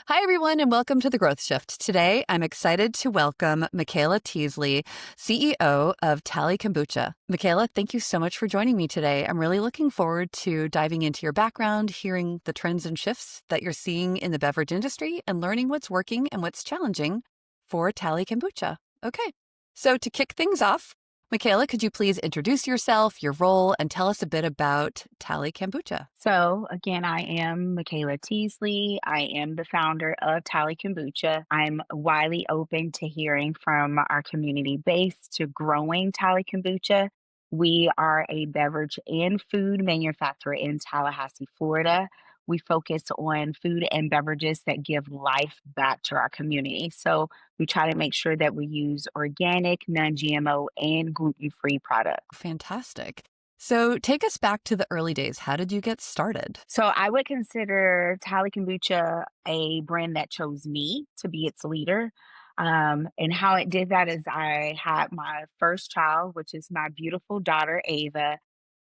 Hi, everyone, and welcome to The Growth Shift. Today, I'm excited to welcome Michaela Teasley, CEO of Tally Kombucha. Michaela, thank you so much for joining me today. I'm really looking forward to diving into your background, hearing the trends and shifts that you're seeing in the beverage industry, and learning what's working and what's challenging for Tally Kombucha. Okay, so to kick things off, Michaela, could you please introduce yourself, your role, and tell us a bit about Tally Kombucha? So again, I am Michaela Teasley. I am the founder of Tally Kombucha. I'm widely open to hearing from our community base to growing Tally Kombucha. We are a beverage and food manufacturer in Tallahassee, Florida. We focus on food and beverages that give life back to our community. So we try to make sure that we use organic, non GMO, and gluten free products. Fantastic. So take us back to the early days. How did you get started? So I would consider Tally Kombucha a brand that chose me to be its leader. And how it did that is I had my first child, which is my beautiful daughter, Ava.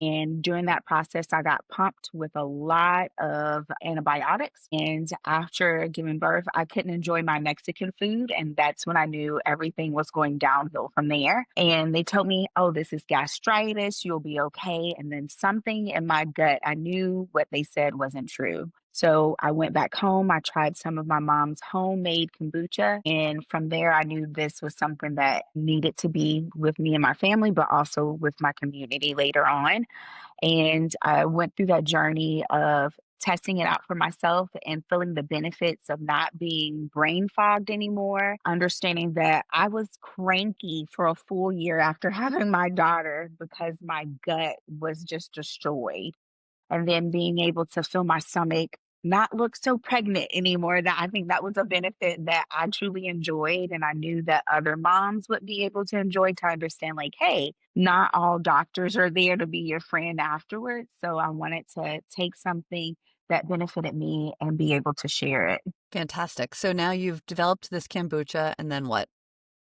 And during that process, I got pumped with a lot of antibiotics. And after giving birth, I couldn't enjoy my Mexican food. And that's when I knew everything was going downhill from there. And they told me, oh, this is gastritis. You'll be okay. And then something in my gut, I knew what they said wasn't true. So I went back home. I tried some of my mom's homemade kombucha. And from there, I knew this was something that needed to be with me and my family, but also with my community later on. And I went through that journey of testing it out for myself and feeling the benefits of not being brain fogged anymore, understanding that I was cranky for a full year after having my daughter because my gut was just destroyed. And then being able to feel my stomach not look so pregnant anymore. That I think that was a benefit that I truly enjoyed. And I knew that other moms would be able to enjoy to understand, like, hey, not all doctors are there to be your friend afterwards. So I wanted to take something that benefited me and be able to share it. Fantastic. So now you've developed this kombucha, and then what?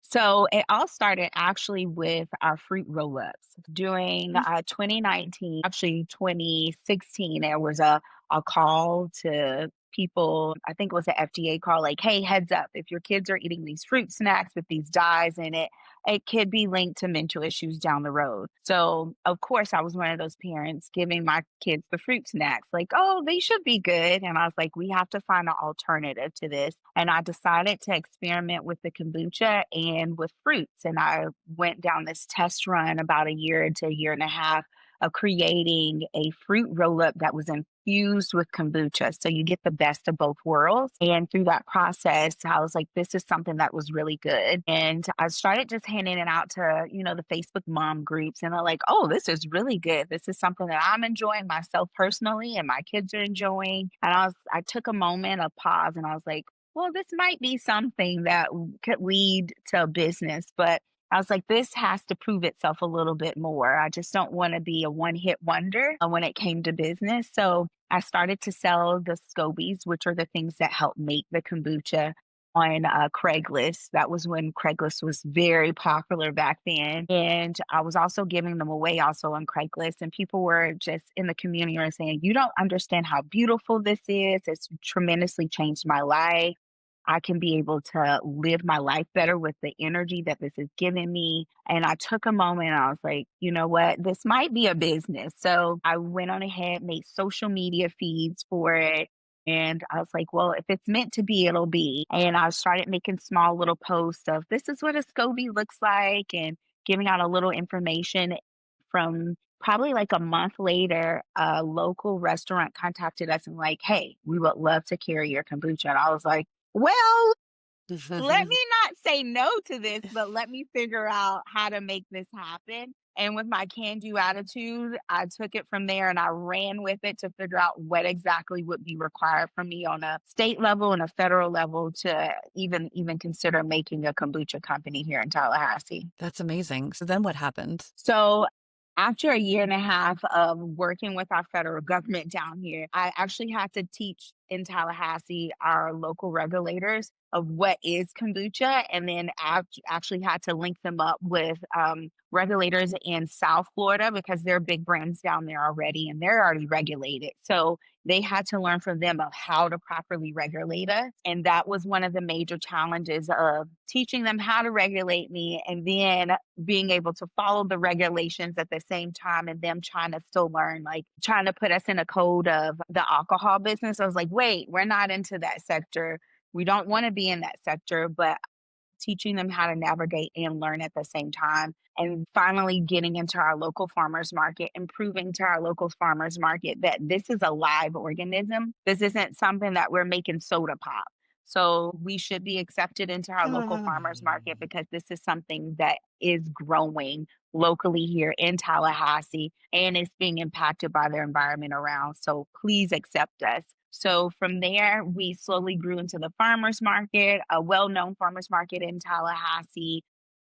So it all started actually with our fruit roll-ups. During Mm. 2019, actually 2016, there was a call to people, I think it was an FDA call, like, hey, heads up, if your kids are eating these fruit snacks with these dyes in it, it could be linked to mental issues down the road. So, of course, I was one of those parents giving my kids the fruit snacks, like, oh, they should be good. And I was like, we have to find an alternative to this. And I decided to experiment with the kombucha and with fruits. And I went down this test run about a year to a year and a half of creating a fruit roll up that was infused with kombucha. So you get the best of both worlds. And through that process, I was like, this is something that was really good. And I started just handing it out to, the Facebook mom groups. And they're like, oh, this is really good. This is something that I'm enjoying myself personally and my kids are enjoying. And I took a moment of pause and I was like, well, this might be something that could lead to a business, but I was like, this has to prove itself a little bit more. I just don't want to be a one hit wonder when it came to business. So I started to sell the scobies, which are the things that help make the kombucha on Craigslist. That was when Craigslist was very popular back then. And I was also giving them away also on Craigslist. And people were just in the community were saying, you don't understand how beautiful this is. It's tremendously changed my life. I can be able to live my life better with the energy that this is giving me. And I took a moment and I was like, you know what? This might be a business. So I went on ahead, made social media feeds for it. And I was like, well, if it's meant to be, it'll be. And I started making small little posts of this is what a SCOBY looks like and giving out a little information from probably like a month later, a local restaurant contacted us and like, hey, we would love to carry your kombucha. And I was like, well, let me not say no to this, but let me figure out how to make this happen. And with my can do attitude, I took it from there and I ran with it to figure out what exactly would be required from me on a state level and a federal level to even consider making a kombucha company here in Tallahassee. That's amazing. So then what happened? So after a year and a half of working with our federal government down here, I actually had to teach in Tallahassee our local regulators of what is kombucha, and then actually had to link them up with regulators in South Florida because they're big brands down there already and they're already regulated. So they had to learn from them of how to properly regulate us. And that was one of the major challenges of teaching them how to regulate me and then being able to follow the regulations at the same time and them trying to still learn, like trying to put us in a code of the alcohol business. I was like, wait, we're not into that sector. We don't want to be in that sector, but teaching them how to navigate and learn at the same time. And finally getting into our local farmers market and proving to our local farmers market that this is a live organism. This isn't something that we're making soda pop. So we should be accepted into our local farmers market because this is something that is growing locally here in Tallahassee and it's being impacted by their environment around. So please accept us. So from there, we slowly grew into the farmers market, a well known farmers market in Tallahassee.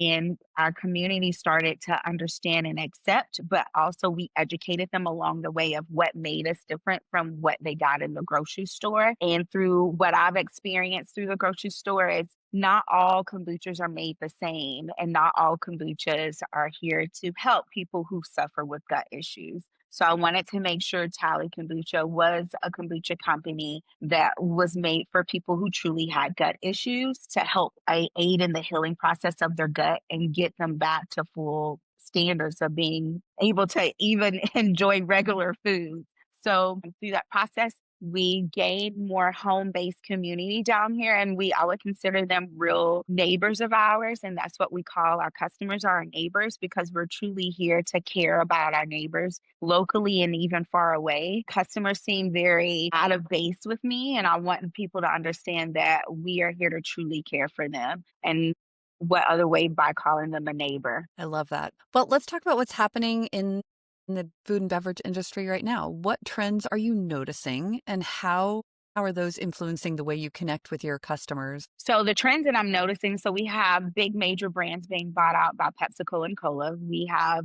And our community started to understand and accept, but also we educated them along the way of what made us different from what they got in the grocery store. And through what I've experienced through the grocery store is not all kombuchas are made the same, and not all kombuchas are here to help people who suffer with gut issues. So I wanted to make sure Tally Kombucha was a kombucha company that was made for people who truly had gut issues to help aid in the healing process of their gut and get them back to full standards of being able to even enjoy regular food. So through that process, we gained more home-based community down here, and I would consider them real neighbors of ours, and that's what we call our customers, are our neighbors, because we're truly here to care about our neighbors locally and even far away. Customers seem very out of base with me, and I want people to understand that we are here to truly care for them. And what other way by calling them a neighbor? I love that. Well, let's talk about what's happening in the food and beverage industry right now. What trends are you noticing and how are those influencing the way you connect with your customers? So the trends that I'm noticing, so we have big major brands being bought out by PepsiCo and Cola. We have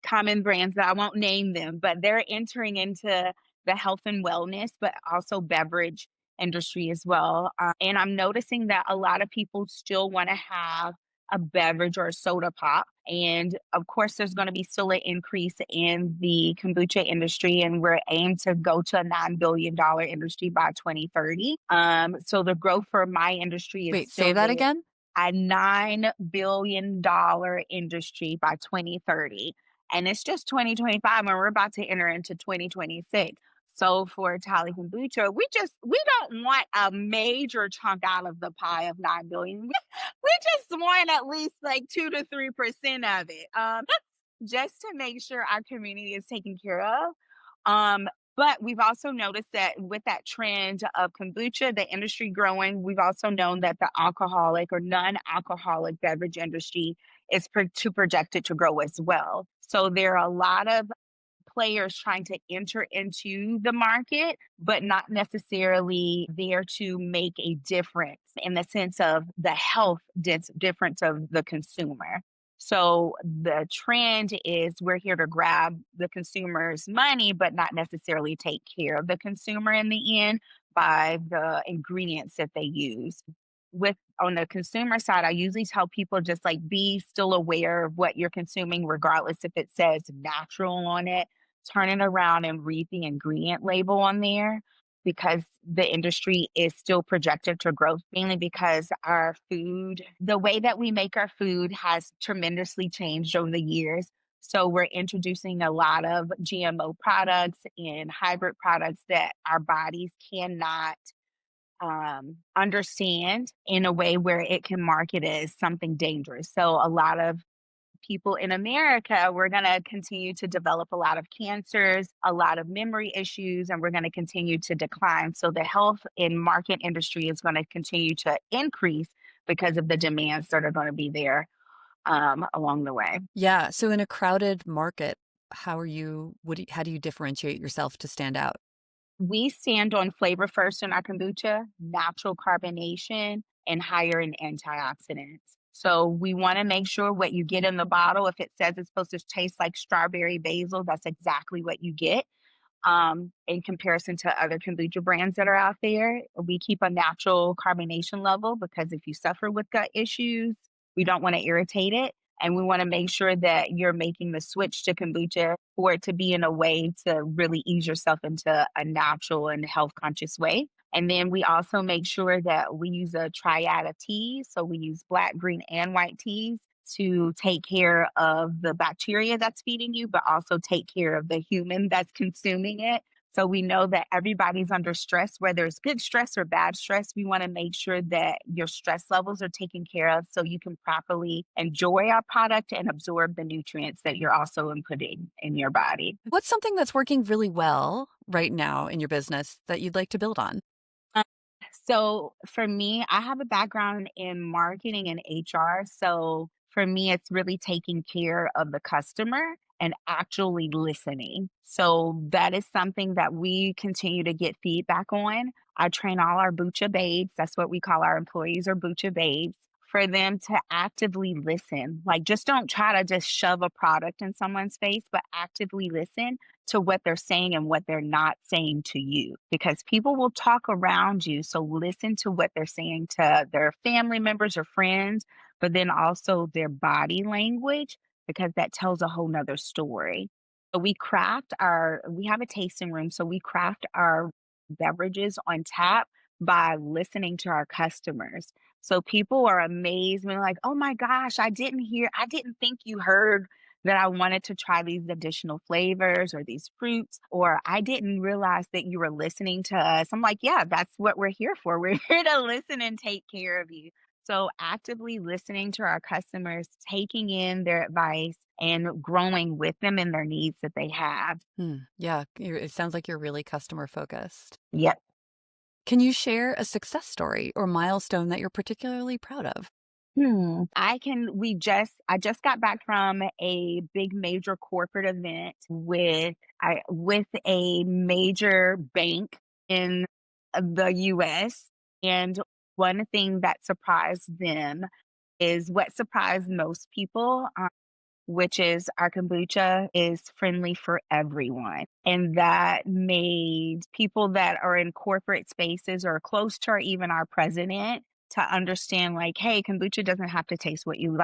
common brands that I won't name them, but they're entering into the health and wellness, but also beverage industry as well. And I'm noticing that a lot of people still want to have a beverage or a soda pop. And of course, there's going to be still an increase in the kombucha industry, and we're aimed to go to a $9 billion industry by 2030. So the growth for my industry is Wait, say still that there. again? A $9 billion industry by 2030. And it's just 2025 and we're about to enter into 2026. So for Tally Kombucha, we don't want a major chunk out of the pie of 9 billion. We just want at least like 2 to 3% of it. Just to make sure our community is taken care of. But we've also noticed that with that trend of kombucha, the industry growing, we've also known that the alcoholic or non-alcoholic beverage industry is projected to grow as well. So there are a lot of players trying to enter into the market, but not necessarily there to make a difference in the sense of the health difference of the consumer. So the trend is we're here to grab the consumer's money, but not necessarily take care of the consumer in the end by the ingredients that they use. With on the consumer side, I usually tell people just like be still aware of what you're consuming, regardless if it says natural on it. Turn it around and read the ingredient label on there because the industry is still projected to grow, mainly because our food, the way that we make our food has tremendously changed over the years. So we're introducing a lot of GMO products and hybrid products that our bodies cannot understand in a way where it can market as something dangerous. So a lot of people in America, we're going to continue to develop a lot of cancers, a lot of memory issues, and we're going to continue to decline. So the health and market industry is going to continue to increase because of the demands that are going to be there along the way. Yeah, so in a crowded market, how do you differentiate yourself to stand out? We stand on flavor first in our kombucha, natural carbonation, and higher in antioxidants. So we want to make sure what you get in the bottle, if it says it's supposed to taste like strawberry basil, that's exactly what you get. in comparison to other kombucha brands that are out there. We keep a natural carbonation level because if you suffer with gut issues, we don't want to irritate it. And we want to make sure that you're making the switch to kombucha for it to be in a way to really ease yourself into a natural and health conscious way. And then we also make sure that we use a triad of teas. So we use black, green, and white teas to take care of the bacteria that's feeding you, but also take care of the human that's consuming it. So we know that everybody's under stress, whether it's good stress or bad stress. We want to make sure that your stress levels are taken care of so you can properly enjoy our product and absorb the nutrients that you're also inputting in your body. What's something that's working really well right now in your business that you'd like to build on? Um, So for me, I have a background in marketing and HR. So for me, it's really taking care of the customer and actually listening. So that is something that we continue to get feedback on. I train all our Bucha babes. That's what we call our employees or Bucha babes for them to actively listen. Like just don't try to just shove a product in someone's face, but actively listen to what they're saying and what they're not saying to you because people will talk around you. So listen to what they're saying to their family members or friends, but then also their body language because that tells a whole nother story. So we have a tasting room. So we craft our beverages on tap by listening to our customers. So people are amazed when like, oh my gosh, I didn't think you heard that I wanted to try these additional flavors or these fruits, or I didn't realize that you were listening to us. I'm like, yeah, that's what we're here for. We're here to listen and take care of you. So, actively listening to our customers, taking in their advice, and growing with them in their needs that they have. Yeah, it sounds like you're really customer focused. Yep. Can you share a success story or milestone that you're particularly proud of? I just got back from a big major corporate event with a major bank in the US. And one thing that surprised them is what surprised most people, which is our kombucha is friendly for everyone. And that made people that are in corporate spaces or close to even our president to understand like, hey, kombucha doesn't have to taste what you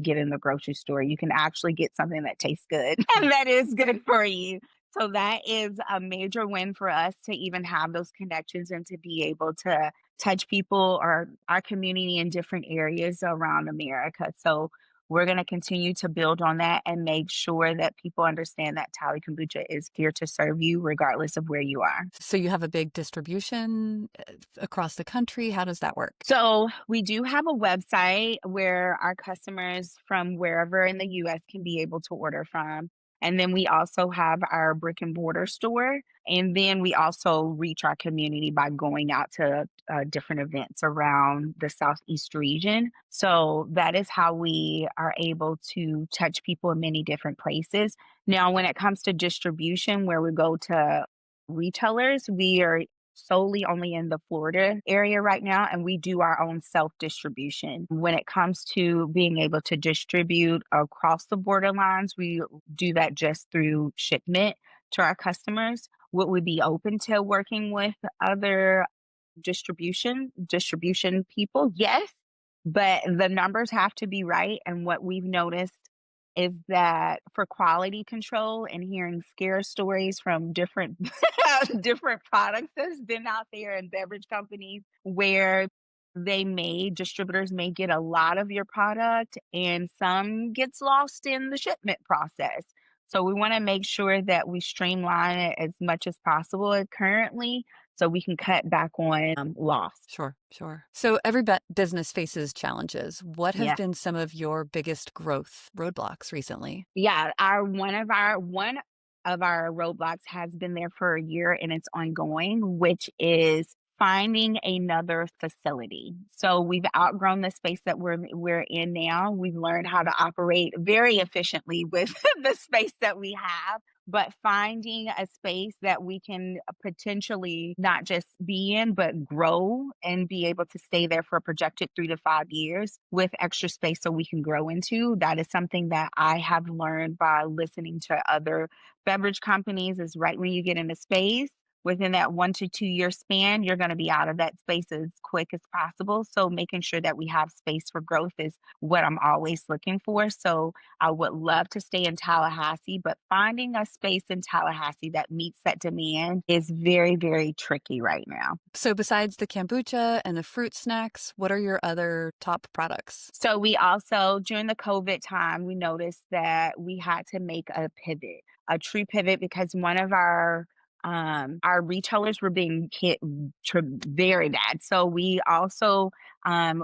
get in the grocery store. You can actually get something that tastes good and that is good for you. So that is a major win for us to even have those connections and to be able to touch people or our community in different areas around America. So we're going to continue to build on that and make sure that people understand that Tally Kombucha is here to serve you regardless of where you are. So you have a big distribution across the country. How does that work? So we do have a website where our customers from wherever in the US can be able to order from. And then we also have our brick and mortar store. And then we also reach our community by going out to different events around the Southeast region. So that is how we are able to touch people in many different places. Now, when it comes to distribution, where we go to retailers, we are solely only in the Florida area right now, and we do our own self distribution. When it comes to being able to distribute across the border lines, we do that just through shipment to our customers. Would we be open to working with other distribution people? Yes, but the numbers have to be right. And what we've noticed is that for quality control and hearing scare stories from different different products that's been out there and beverage companies where distributors may get a lot of your product and some gets lost in the shipment process. So we want to make sure that we streamline it as much as possible currently so we can cut back on loss. Sure, sure. So every business faces challenges. What have Yeah. been some of your biggest growth roadblocks recently? Yeah, our one of our roadblocks has been there for a year and it's ongoing, which is finding another facility. So we've outgrown the space that we're in now. We've learned how to operate very efficiently with the space that we have, but finding a space that we can potentially not just be in, but grow and be able to stay there for a projected 3 to 5 years with extra space so we can grow into. That is something that I have learned by listening to other beverage companies is right when you get into space. Within that 1 to 2 year span, you're going to be out of that space as quick as possible. So, making sure that we have space for growth is what I'm always looking for. So, I would love to stay in Tallahassee, but finding a space in Tallahassee that meets that demand is very, very tricky right now. So besides the kombucha and the fruit snacks, what are your other top products? So we also, during the COVID time, we noticed that we had to make a pivot, a true pivot, because one of our retailers were being hit very bad. So we also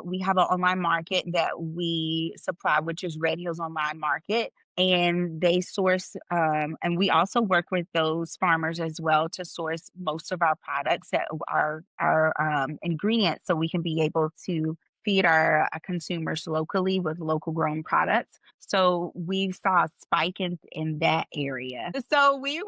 we have an online market that we supply, which is Red Hills Online Market. And they source, and we also work with those farmers as well to source most of our products that are our ingredients, so we can be able to feed our consumers locally with local grown products. So we saw a spike in that area. So we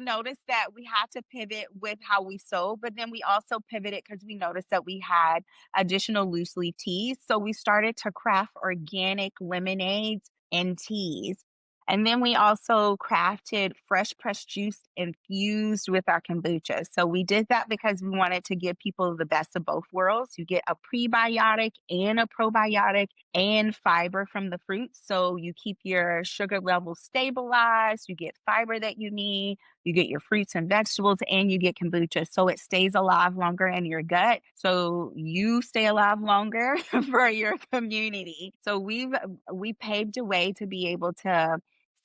noticed that we had to pivot with how we sold, but then we also pivoted because we noticed that we had additional loose leaf teas. So we started to craft organic lemonades and teas. And then we also crafted fresh pressed juice infused with our kombucha. So we did that because we wanted to give people the best of both worlds. You get a prebiotic and a probiotic and fiber from the fruits. So you keep your sugar levels stabilized, you get fiber that you need, you get your fruits and vegetables, and you get kombucha. So it stays alive longer in your gut. So you stay alive longer for your community. So we paved a way to be able to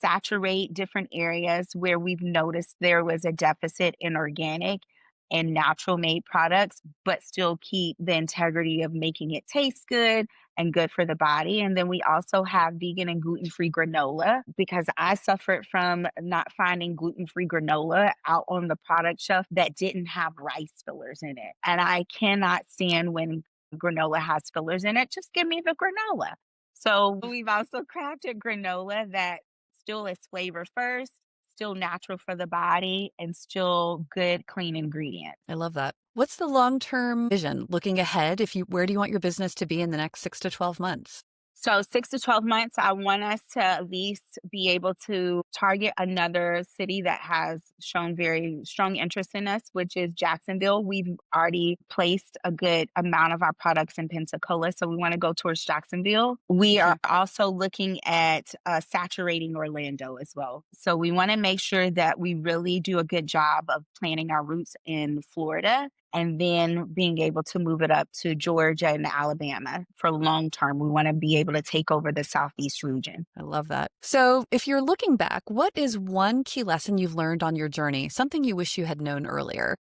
saturate different areas where we've noticed there was a deficit in organic and natural made products, but still keep the integrity of making it taste good and good for the body. And then we also have vegan and gluten free granola because I suffered from not finding gluten free granola out on the product shelf that didn't have rice fillers in it. And I cannot stand when granola has fillers in it. Just give me the granola. So we've also crafted granola that still is flavor first, still natural for the body, and still good, clean ingredients. I love that. What's the long-term vision looking ahead? Where do you want your business to be in the next 6 to 12 months? So 6 to 12 months, I want us to at least be able to target another city that has shown very strong interest in us, which is Jacksonville. We've already placed a good amount of our products in Pensacola, so we want to go towards Jacksonville. We Okay. are also looking at saturating Orlando as well. So we want to make sure that we really do a good job of planting our roots in Florida and then being able to move it up to Georgia and Alabama for long term. We want to be able to take over the Southeast region. I love that. So, if you're looking back, what is one key lesson you've learned on your journey? Something you wish you had known earlier?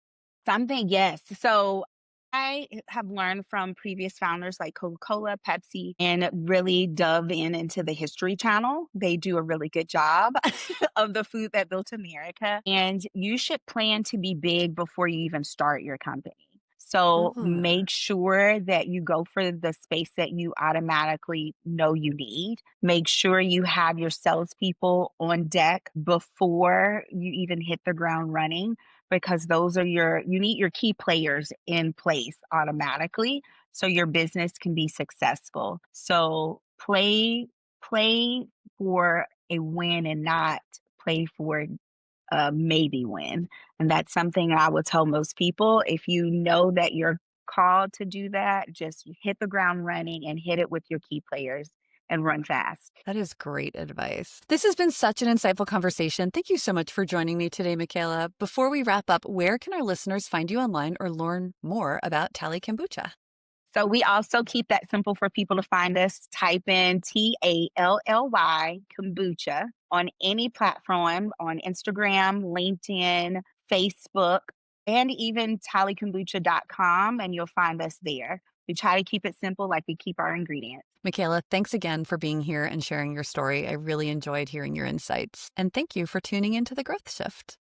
Something, yes. So I have learned from previous founders like Coca-Cola, Pepsi, and really dove into the History Channel. They do a really good job of the food that built America. And you should plan to be big before you even start your company. So Oh, make sure that you go for the space that you automatically know you need. Make sure you have your salespeople on deck before you even hit the ground running because those are you need your key players in place automatically so your business can be successful. So play for a win and not play for a maybe win. And that's something I would tell most people. If you know that you're called to do that, just hit the ground running and hit it with your key players and run fast. that is great advice. This has been such an insightful conversation. Thank you so much for joining me today, Michaela. Before we wrap up, where can our listeners find you online or learn more about Tally Kombucha? So we also keep that simple for people to find us. Type in Tally Kombucha on any platform on Instagram, LinkedIn, Facebook, and even tallykombucha.com, and you'll find us there. We try to keep it simple like we keep our ingredients. Michaela, thanks again for being here and sharing your story. I really enjoyed hearing your insights. And thank you for tuning into The Growth Shift.